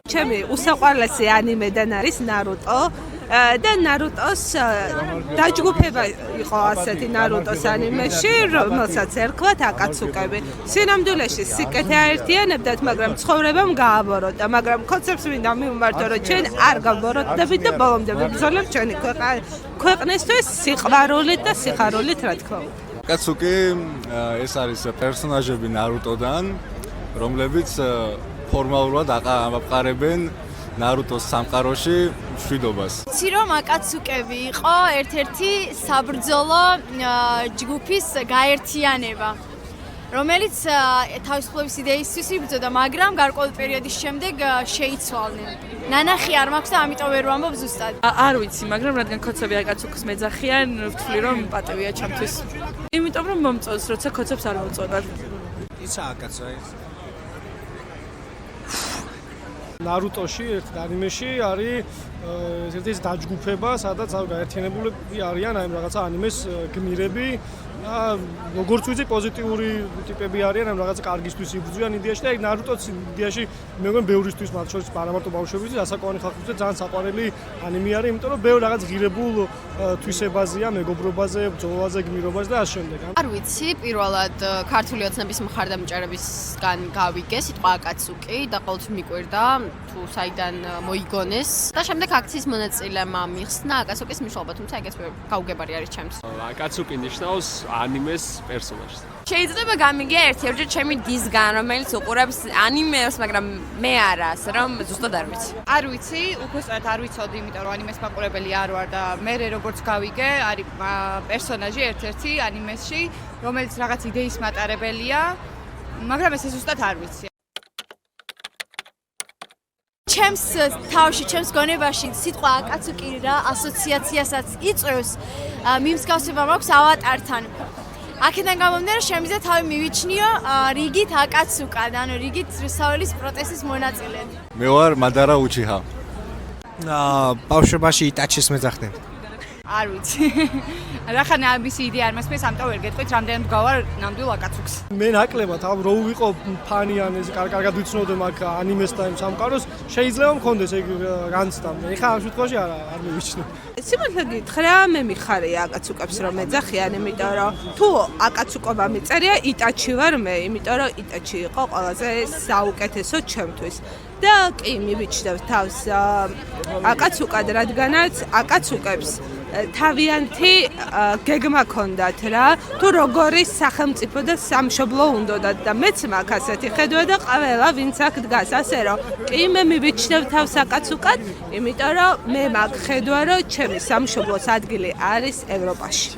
ჩემი უსაყვარლესი ანიმედან არის ნარუტო და ნარუტოს დაჯგუფება იყო ასეთი ნარუტოს ანიმეში, რომელსაც ერქვათ აკაცუკები. სინამდვილეში სიკეთე აერთიანებდათ, მაგრამ ცხოვრებამ გააბოროტა, მაგრამ კონცეფტს მინდა მივმართო, რომ ჩვენ არ გავბოროტდებით და ბოლომდე ვიბრძოლებთ ჩვენი ქვეყნისთვის სიყვარულით და სიხარულით, რა თქმა უნდა. აკაცუკი ეს არის პერსონაჟები ნარუტოდან, რომლებიც ფორმალურად აყარებენ ნარუტოს სამყაროში მშვიდობას. ვიცი რომ აკაცუკები იყო ერთ-ერთი საბრძოლო ჯგუფის გაერთიანება, რომელიც თავისუფლების იდეისთვის იბრძოდა, მაგრამ გარკვეული პერიოდის შემდეგ შეიცვალნენ. ნანახი არ მაქვს და ამიტომ ვერ ვამბობ ზუსტად. არ ვიცი, მაგრამ რადგან ქოცები აკაცუკს მეძახიან, ვთვლი რომ პატივია ჩემთვის. იმიტომ რომ მომწონს, როცა ქოცებს არ მოწონარ. ისა აკაცო ეს ნარუტოში ერთ ანიმეში არის ერთი დაჯგუფება, სადაც გაერთიანებულები არიან აი რაღაცა ანიმეს გმირები და როგორც ვიცი პოზიტიური ტიპები არიან, ამ რაღაცა კარგისთვის იბრძვიან იდეაში და აი ნარუტოც იდეაში მე მგონი ბევრისთვის მათ შორის არამარტო ბავშვებისთვის, ასაკოვანი ხალხისთვის ძალიან საყვარელი ანიმე არის, იმიტომ რომ ბევრ რაღაც ღირებულ თვისებაზეა, მეგობრობაზე, ბრძოლაზე, გმირობაზე და ამ შემდეგ. არ ვიცი, პირველად ქართული ოცნების მხარდამჭერებისგან გავიგე სიტყვა აკაცუკი და ყოველთვის მიკვირდა თუ საიდან მოიგონეს და შემდეგ აქციის მონაწილემა მიხსნა აკაცუკის მნიშვნელობა, თუმცა ეგეც გაუგებარი არის ჩემთვის. აკაცუკი ნიშნავს ანიმეს პერსონაჟს. შეიძლება გამიგია ერთ-ერთი ჩემი დისგან, რომელიც უყურებს ანიმეს, მაგრამ მე არა, ასე რომ ზუსტად არ ვიცი. არ ვიცი, უკვე სწორად არ ვიცოდი, იმიტომ რომ ანიმეს მაყურებელი არ ვარ და მე როგორც გავიგე, არის პერსონაჟი ერთ-ერთი ანიმესში, რომელიც რაღაც იდეის მატარებელია, მაგრამ ესე ზუსტად არ ვიცი. ჩემს თავში, ჩემს გონებაში სიტყვა აკაცუკი რა ასოციაციასაც იწვევს, მიმსგავსება მაქვს ავატართან. აქედან გამომდინარე, შემიძლია თავი მივიჩნიო რიგით აკაცუკად, ანუ რიგით რუსაველის პროტესტის მონაწილედ. მე ვარ მადარა უჩიჰა. ბავშვობაში იტაჩის მეძახდნენ. არ ვიცი. რახან ამისი იდეა არ მასმეს, ამიტომ ვერ გეტყვით, რამდენად გავარ ნამდვილ აკაცუკს. მე ნაკლებად რო ვიყო ფანი ან ეს კარგად ვიცნოდე მაგ ანიმეს და იმ სამყაროს, შეიძლება მქონდეს ეგ განცდა. ეხლა ამ შემთხვევაში არ მივიჩნე. სიმართლე გითხრა, მე მიხარია აკაცუკებს რომ მეძახიან, იმიტომ რომ თუ აკაცუკობა მიწერია, იტაჩი ვარ მე, იმიტომ რომ იტაჩი იყო ყველაზე საუკეთესო ჩემთვის. და კი მივიჩნევ თავს აკაცუკად, რადგანაც აკაცუკებს თავიანთი გეგმა ქონდათ რა, თუ როგორი სახელმწიფო და სამშობლო უნდათ და მეც მაქვს ასეთი ხედვა და ყველა ვინც აქ დგას, ასე რომ კი მე მივიჩნევ თავს აკაცუკად, იმიტომ რომ მე მაქვს ხედვა, რომ ჩემი სამშობლოს ადგილი არის ევროპაში.